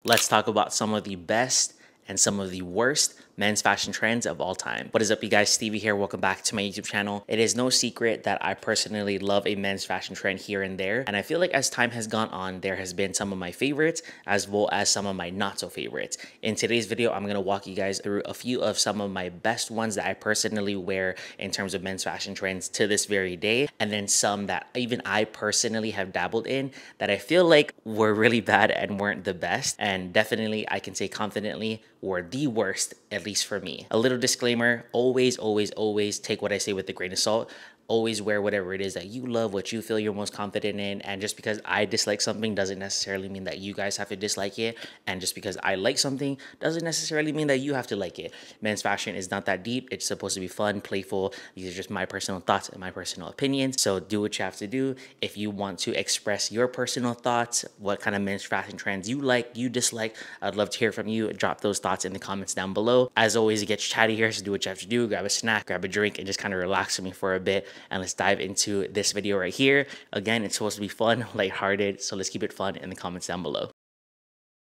Let's talk about some of the best and some of the worst men's fashion trends of all time. What is up, you guys? Stevie here. Welcome back to my YouTube channel. It is no secret that I personally love a men's fashion trend here and there. And I feel like as time has gone on, there has been some of my favorites as well as some of my not so favorites. In today's video, I'm going to walk you guys through a few of some of my best ones that I personally wear in terms of men's fashion trends to this very day. And then some that even I personally have dabbled in that I feel like were really bad and weren't the best. And definitely I can say confidently were the worst, at least for me. A little disclaimer, always take what I say with a grain of salt. Always wear whatever it is that you love, what you feel you're most confident in. And just because I dislike something doesn't necessarily mean that you guys have to dislike it. And just because I like something doesn't necessarily mean that you have to like it. Men's fashion is not that deep. It's supposed to be fun, playful. These are just my personal thoughts and my personal opinions. So do what you have to do. If you want to express your personal thoughts, what kind of men's fashion trends you like, you dislike, I'd love to hear from you. Drop those thoughts in the comments down below. As always, it gets chatty here, so do what you have to do. Grab a snack, grab a drink, and just kind of relax with me for a bit. And let's dive into this video right here. Again, it's supposed to be fun, lighthearted, so let's keep it fun in the comments down below.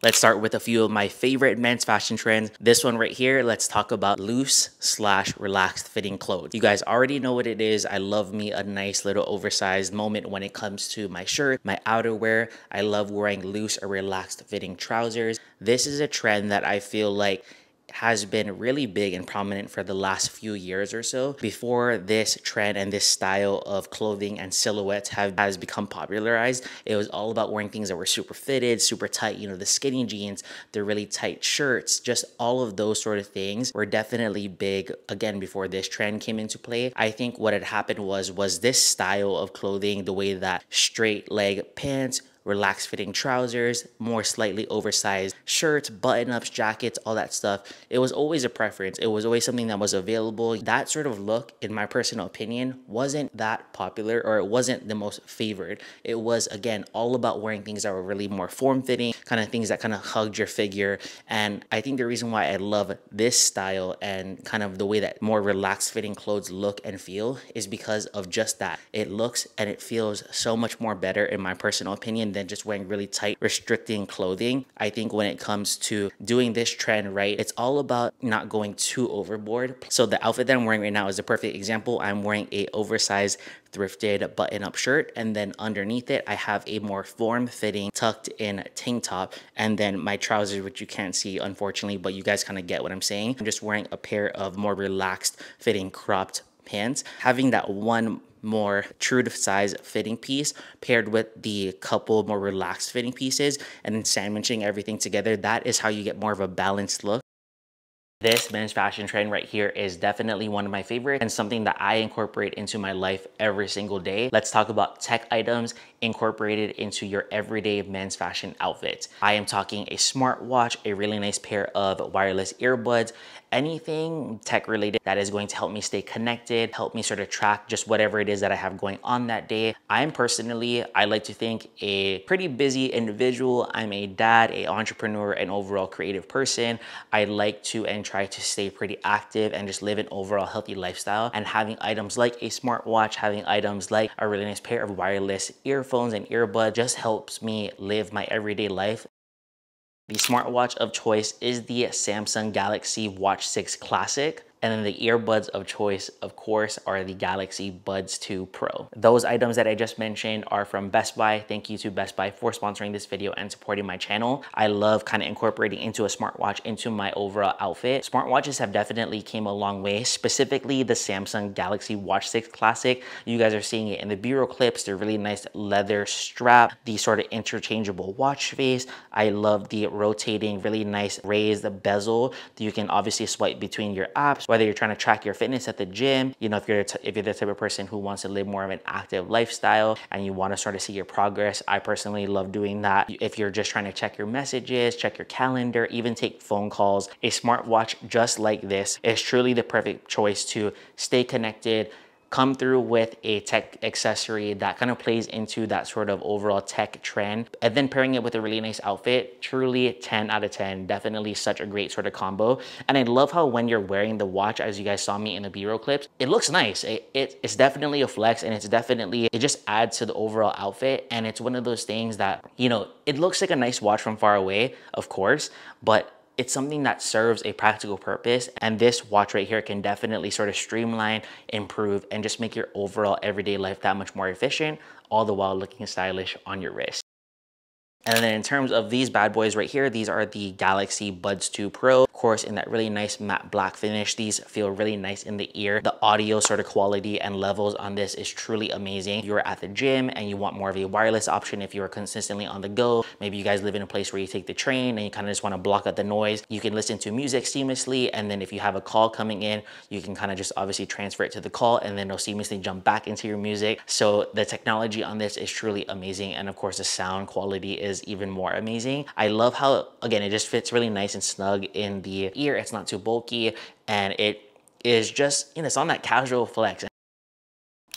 Let's start with a few of my favorite men's fashion trends. This one right here, let's talk about loose/relaxed fitting clothes. You guys already know what it is. I love me a nice little oversized moment when it comes to my shirt, my outerwear. I love wearing loose or relaxed fitting trousers. This is a trend that I feel like has been really big and prominent for the last few years or so. Before this trend and this style of clothing and silhouettes has become popularized, it was all about wearing things that were super fitted, super tight, you know, the skinny jeans, the really tight shirts, just all of those sort of things were definitely big again before this trend came into play. I think what had happened was this style of clothing, the way that straight leg pants, relaxed fitting trousers, more slightly oversized shirts, button-ups, jackets, all that stuff. It was always a preference. It was always something that was available. That sort of look, in my personal opinion, wasn't that popular, or it wasn't the most favored. It was, again, all about wearing things that were really more form-fitting, kind of things that kind of hugged your figure. And I think the reason why I love this style and kind of the way that more relaxed fitting clothes look and feel is because of just that. It looks and it feels so much more better, in my personal opinion, than just wearing really tight, restricting clothing. I think when it comes to doing this trend right, it's all about not going too overboard. So the outfit that I'm wearing right now is a perfect example. I'm wearing a oversized thrifted button-up shirt, and then underneath it I have a more form-fitting tucked in tank top, and then my trousers, which you can't see unfortunately, but you guys kind of get what I'm saying. I'm just wearing a pair of more relaxed fitting cropped pants, having that one more true to size fitting piece paired with the couple more relaxed fitting pieces, and then sandwiching everything together. That is how you get more of a balanced look. This men's fashion trend right here is definitely one of my favorites and something that I incorporate into my life every single day. Let's talk about tech items incorporated into your everyday men's fashion outfits. I am talking a smartwatch, a really nice pair of wireless earbuds, anything tech related that is going to help me stay connected, help me sort of track just whatever it is that I have going on that day. I'm personally, I like to think, a pretty busy individual. I'm a dad, an entrepreneur, an overall creative person. I like to and try to stay pretty active and just live an overall healthy lifestyle. And having items like a smartwatch, having items like a really nice pair of wireless earphones and earbuds just helps me live my everyday life. The smartwatch of choice is the Samsung Galaxy Watch 6 Classic. And then the earbuds of choice, of course, are the Galaxy Buds 2 Pro. Those items that I just mentioned are from Best Buy. Thank you to Best Buy for sponsoring this video and supporting my channel. I love kind of incorporating into a smartwatch into my overall outfit. Smartwatches have definitely came a long way, specifically the Samsung Galaxy Watch 6 Classic. You guys are seeing it in the B-roll clips. They're really nice leather strap, the sort of interchangeable watch face. I love the rotating, really nice raised bezel. You can obviously swipe between your apps, whether you're trying to track your fitness at the gym, you know, if you're the type of person who wants to live more of an active lifestyle and you want to sort of see your progress. I personally love doing that. If you're just trying to check your messages, check your calendar, even take phone calls, a smartwatch just like this is truly the perfect choice to stay connected, come through with a tech accessory that kind of plays into that sort of overall tech trend, and then pairing it with a really nice outfit, truly 10 out of 10. Definitely such a great sort of combo. And I love how when you're wearing the watch, as you guys saw me in the B-roll clips, it looks nice. It's definitely a flex, and it just adds to the overall outfit. And it's one of those things that, you know, it looks like a nice watch from far away, of course, but it's something that serves a practical purpose. And this watch right here can definitely sort of streamline, improve, and just make your overall everyday life that much more efficient, all the while looking stylish on your wrist. And then in terms of these bad boys right here, these are the Galaxy Buds 2 Pro. Of course, in that really nice matte black finish. These feel really nice in the ear. The audio sort of quality and levels on this is truly amazing. If you're at the gym and you want more of a wireless option, if you're consistently on the go, maybe you guys live in a place where you take the train and you kind of just want to block out the noise, you can listen to music seamlessly. And then if you have a call coming in, you can kind of just obviously transfer it to the call, and then it'll seamlessly jump back into your music. So the technology on this is truly amazing. And of course, the sound quality is even more amazing. I love how, again, it just fits really nice and snug in the ear. It's not too bulky, and it is just, you know, it's on that casual flex.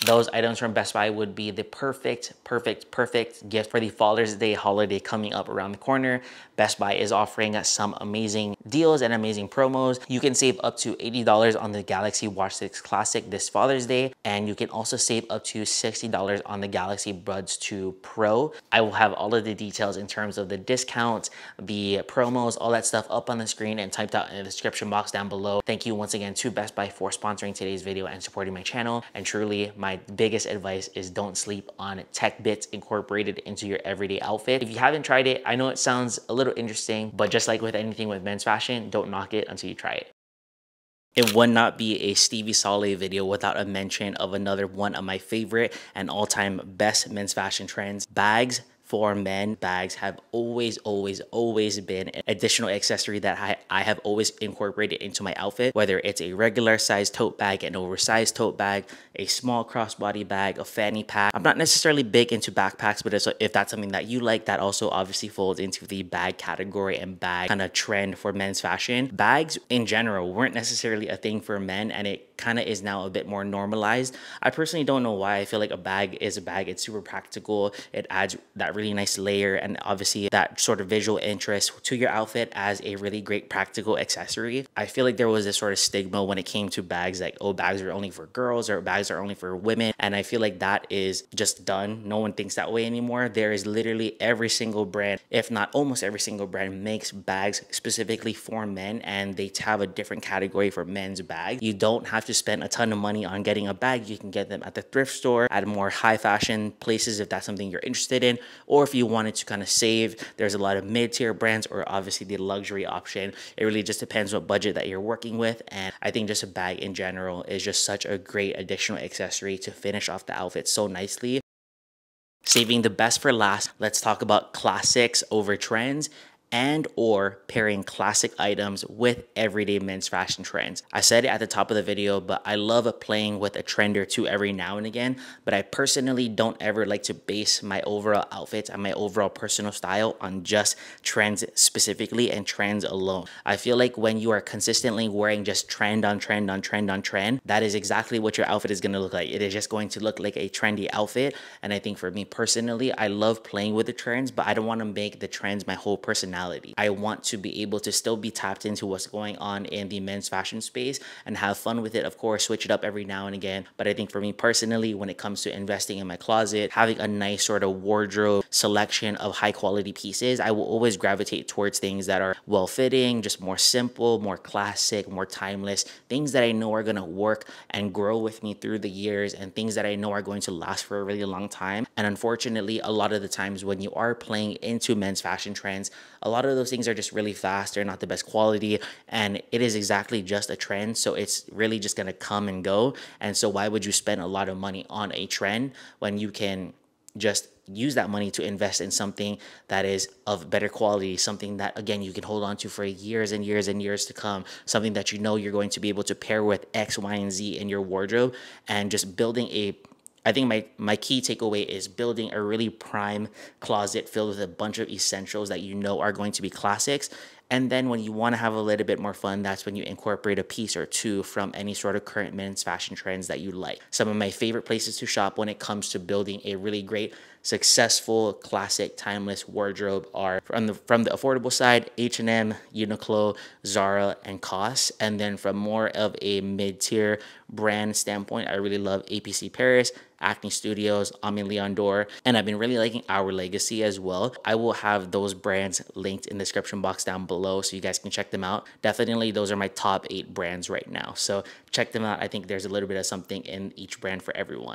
Those items from Best Buy would be the perfect gift for the Father's Day holiday coming up around the corner. Best Buy is offering some amazing deals and amazing promos. You can save up to $80 on the Galaxy Watch6 Classic this Father's Day, and you can also save up to $60 on the Galaxy Buds 2 Pro. I will have all of the details in terms of the discounts, the promos, all that stuff up on the screen and typed out in the description box down below. Thank you once again to Best Buy for sponsoring today's video and supporting my channel. And truly, my biggest advice is don't sleep on tech bits incorporated into your everyday outfit. If you haven't tried it, I know it sounds a little interesting, but just like with anything with men's fashion, don't knock it until you try it. It would not be a STEVIE SALLE video without a mention of another one of my favorite and all-time best men's fashion trends. Bags for men. Bags have always been an additional accessory that I have always incorporated into my outfit, whether it's a regular size tote bag, an oversized tote bag, a small crossbody bag, a fanny pack. I'm not necessarily big into backpacks, but if that's something that you like, that also obviously folds into the bag category and bag kind of trend for men's fashion. Bags in general weren't necessarily a thing for men, and it kind of is now a bit more normalized. I personally don't know why. I feel like a bag is a bag. It's super practical. It adds that really nice layer and obviously that sort of visual interest to your outfit as a really great practical accessory. I feel like there was this sort of stigma when it came to bags, like, oh, bags are only for girls or bags are only for women. And I feel like that is just done. No one thinks that way anymore. There is literally every single brand, if not almost every single brand, makes bags specifically for men, and they have a different category for men's bags. You don't have to spend a ton of money on getting a bag. You can get them at the thrift store, at more high fashion places if that's something you're interested in, or if you wanted to kind of save, there's a lot of mid-tier brands, or obviously the luxury option. It really just depends what budget that you're working with, and I think just a bag in general is just such a great additional accessory to finish off the outfit so nicely. Saving the best for last, let's talk about classics over trends, and or pairing classic items with everyday men's fashion trends. I said it at the top of the video, but I love playing with a trend or two every now and again, but I personally don't ever like to base my overall outfits and my overall personal style on just trends specifically and trends alone. I feel like when you are consistently wearing just trend on trend on trend on trend, that is exactly what your outfit is going to look like. It is just going to look like a trendy outfit. And I think for me personally, I love playing with the trends, but I don't want to make the trends my whole personality. I want to be able to still be tapped into what's going on in the men's fashion space and have fun with it. Of course, switch it up every now and again. But I think for me personally, when it comes to investing in my closet, having a nice sort of wardrobe selection of high quality pieces, I will always gravitate towards things that are well fitting, just more simple, more classic, more timeless, things that I know are going to work and grow with me through the years, and things that I know are going to last for a really long time. And unfortunately, a lot of the times when you are playing into men's fashion trends, a lot of those things are just really fast. They're not the best quality, and it is exactly just a trend. So it's really just going to come and go. And so why would you spend a lot of money on a trend when you can just use that money to invest in something that is of better quality, something that, again, you can hold on to for years and years and years to come, something that you know you're going to be able to pair with X, Y, and Z in your wardrobe, and just building I think my key takeaway is building a really prime closet filled with a bunch of essentials that you know are going to be classics, And then when you want to have a little bit more fun, that's when you incorporate a piece or two from any sort of current men's fashion trends that you like. Some of my favorite places to shop when it comes to building a really great, successful, classic, timeless wardrobe are from the affordable side, H&M, Uniqlo, Zara, and COS. And then from more of a mid-tier brand standpoint, I really love APC Paris, Acne Studios, Ami Leon Dore, and I've been really liking Our Legacy as well. I will have those brands linked in the description box down below so you guys can check them out. Definitely, those are my top 8 brands right now. So check them out. I think there's a little bit of something in each brand for everyone.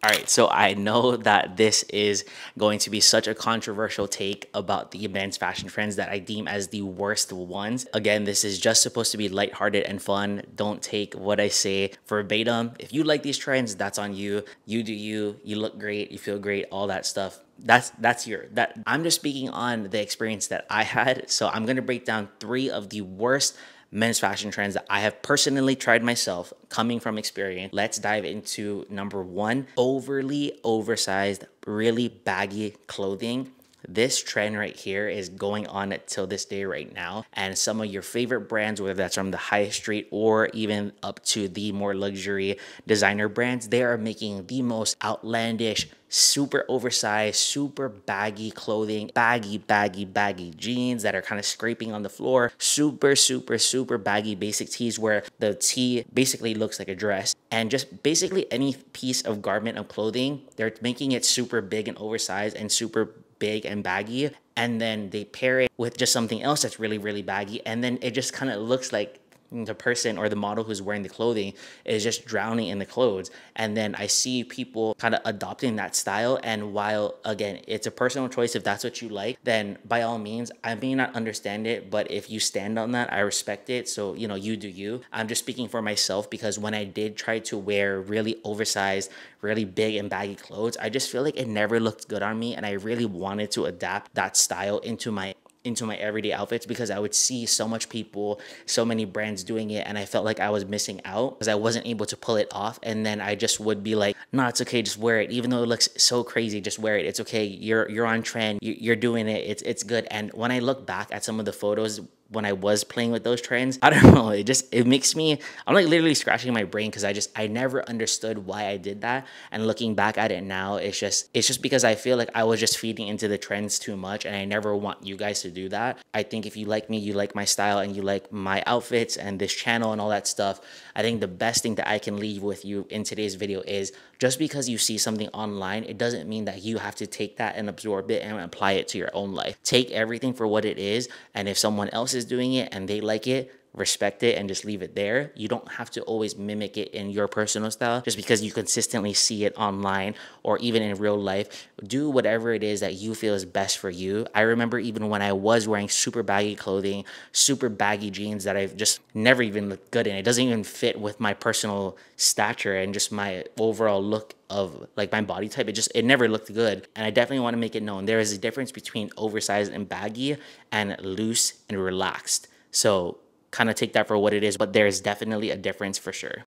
All right, so I know that this is going to be such a controversial take about the men's fashion trends that I deem as the worst ones. Again, this is just supposed to be lighthearted and fun. Don't take what I say verbatim. If you like these trends, that's on you. You do you. You look great. You feel great. All that stuff. I'm just speaking on the experience that I had. So I'm gonna break down 3 of the worst men's fashion trends that I have personally tried myself coming from experience. Let's dive into number 1, overly oversized, really baggy clothing. This trend right here is going on till this day right now. And some of your favorite brands, whether that's from the high street or even up to the more luxury designer brands, they are making the most outlandish, super oversized, super baggy clothing, baggy jeans that are kind of scraping on the floor, super baggy basic tees where the tee basically looks like a dress, and just basically any piece of garment of clothing, they're making it super big and oversized and super big and baggy, and then they pair it with just something else that's really baggy, and then it just kind of looks like the person or the model who's wearing the clothing is just drowning in the clothes. And then I see people kind of adopting that style, and while again it's a personal choice, if that's what you like, then by all means, I may not understand it, but if you stand on that, I respect it. So you know, you do you. I'm just speaking for myself, because when I did try to wear really oversized, really big and baggy clothes, I just feel like it never looked good on me, and I really wanted to adapt that style into my everyday outfits, because I would see so much people, so many brands doing it, and I felt like I was missing out because I wasn't able to pull it off. And then I just would be like, no, it's okay, just wear it. Even though it looks so crazy, just wear it. It's okay. You're on trend. You're doing it. It's good. And when I look back at some of the photos when I was playing with those trends, I don't know, it makes me, I'm like literally scratching my brain, because I never understood why I did that. And looking back at it now, it's just because I feel like I was just feeding into the trends too much, and I never want you guys to do that. I think if you like me, you like my style, and you like my outfits and this channel and all that stuff, I think the best thing that I can leave with you in today's video is, just because you see something online, it doesn't mean that you have to take that and absorb it and apply it to your own life. Take everything for what it is, and if someone else is doing it and they like it, respect it and just leave it there. You don't have to always mimic it in your personal style just because you consistently see it online or even in real life. Do whatever it is that you feel is best for you. I remember even when I was wearing super baggy clothing, super baggy jeans that I've just never even looked good in. It doesn't even fit with my personal stature and just my overall look of like my body type. It never looked good. And I definitely want to make it known there is a difference between oversized and baggy and loose and relaxed. So kind of take that for what it is, but there's definitely a difference for sure.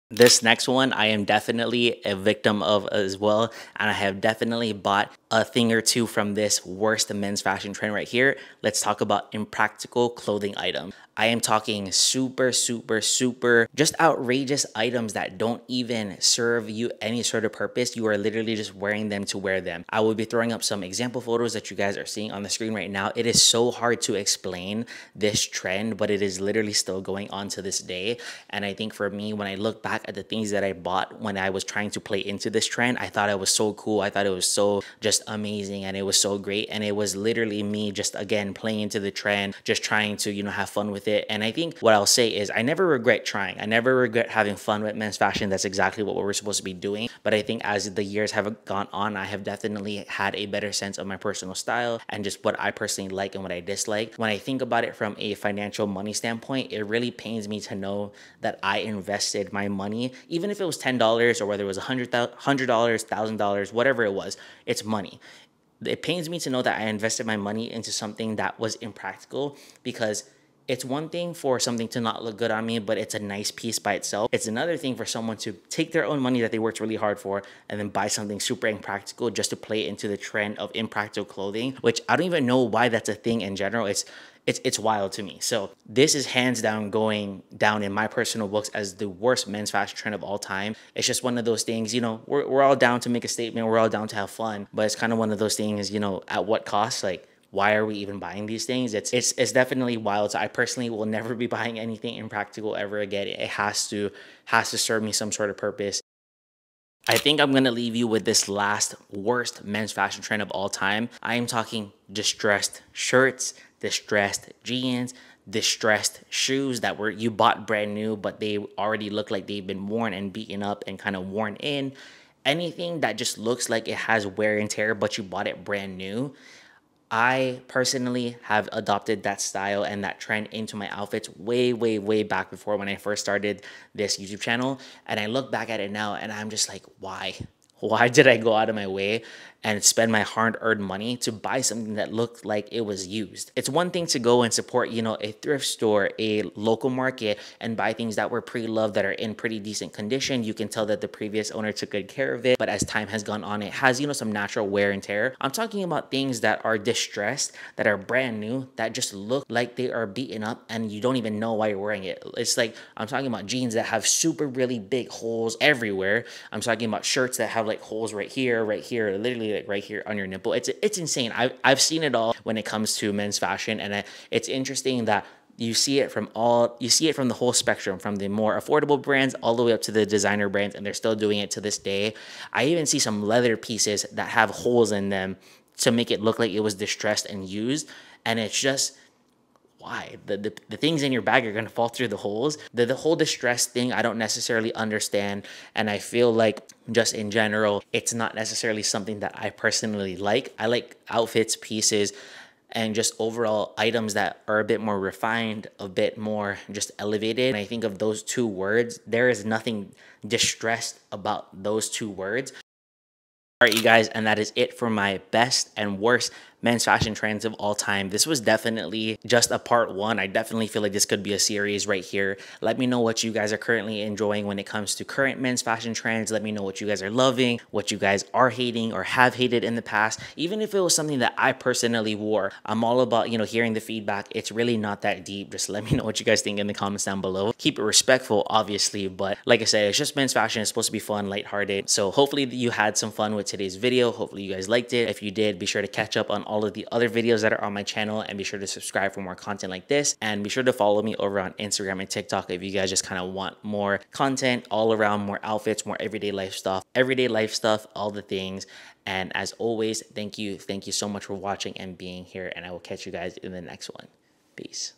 This next one, I am definitely a victim of as well, and I have definitely bought a thing or two from this worst men's fashion trend right here. Let's talk about impractical clothing items. I am talking super just outrageous items that don't even serve you any sort of purpose. You are literally just wearing them to wear them. I will be throwing up some example photos that you guys are seeing on the screen right now. It is so hard to explain this trend, but it is literally still going on to this day. And I think for me, when I look back at the things that I bought when I was trying to play into this trend, I thought it was so cool. I thought it was so just amazing, and it was so great. And it was literally me just again playing into the trend, just trying to, you know, have fun with it. And I think what I'll say is I never regret trying. I never regret having fun with men's fashion. That's exactly what we're supposed to be doing. But I think as the years have gone on, I have definitely had a better sense of my personal style and just what I personally like and what I dislike. When I think about it from a financial money standpoint, it really pains me to know that I invested my money, even if it was $10 or whether it was $100, $1,000, whatever it was, it's money. It pains me to know that I invested my money into something that was impractical, because it's one thing for something to not look good on me, but it's a nice piece by itself. It's another thing for someone to take their own money that they worked really hard for and then buy something super impractical just to play into the trend of impractical clothing, which I don't even know why that's a thing in general. It's wild to me. So this is hands down going down in my personal books as the worst men's fashion trend of all time. It's just one of those things, you know, we're all down to make a statement. We're all down to have fun, but it's kind of one of those things, you know, at what cost? Like, why are we even buying these things? It's definitely wild. So I personally will never be buying anything impractical ever again. It has to serve me some sort of purpose. I think I'm gonna leave you with this last worst men's fashion trend of all time. I am talking distressed shirts, distressed jeans, distressed shoes that were you bought brand new, but they already look like they've been worn and beaten up and kind of worn in. Anything that just looks like it has wear and tear, but you bought it brand new. I personally have adopted that style and that trend into my outfits way, way, way back before when I first started this YouTube channel. And I look back at it now and I'm just like, why? Why did I go out of my way and spend my hard-earned money to buy something that looked like it was used? It's one thing to go and support, you know, a thrift store, a local market, and buy things that were pre-loved, that are in pretty decent condition. You can tell that the previous owner took good care of it, but as time has gone on, it has, you know, some natural wear and tear. I'm talking about things that are distressed, that are brand new, that just look like they are beaten up and you don't even know why you're wearing it. It's like, I'm talking about jeans that have super really big holes everywhere. I'm talking about shirts that have like holes right here, literally like right here on your nipple. It's insane. I've seen it all when it comes to men's fashion, and it's interesting that you see it from the whole spectrum, from the more affordable brands all the way up to the designer brands, and they're still doing it to this day. I even see some leather pieces that have holes in them to make it look like it was distressed and used, and it's just, why? The things in your bag are going to fall through the holes. The whole distress thing, I don't necessarily understand. And I feel like just in general, it's not necessarily something that I personally like. I like outfits, pieces, and just overall items that are a bit more refined, a bit more just elevated. When I think of those two words, there is nothing distressed about those two words. All right, you guys, and that is it for my best and worst men's fashion trends of all time. This was definitely just a part one. I definitely feel like this could be a series right here. Let me know what you guys are currently enjoying when it comes to current men's fashion trends. Let me know what you guys are loving, what you guys are hating or have hated in the past. Even if it was something that I personally wore, I'm all about, you know, hearing the feedback. It's really not that deep. Just let me know what you guys think in the comments down below. Keep it respectful, obviously, but like I said, it's just men's fashion. It's supposed to be fun, lighthearted. So hopefully you had some fun with today's video. Hopefully you guys liked it. If you did, be sure to catch up on all of the other videos that are on my channel, and be sure to subscribe for more content like this, and be sure to follow me over on Instagram and TikTok if you guys just kind of want more content all around, more outfits, more everyday life stuff, all the things. And as always, thank you so much for watching and being here, and I will catch you guys in the next one. Peace.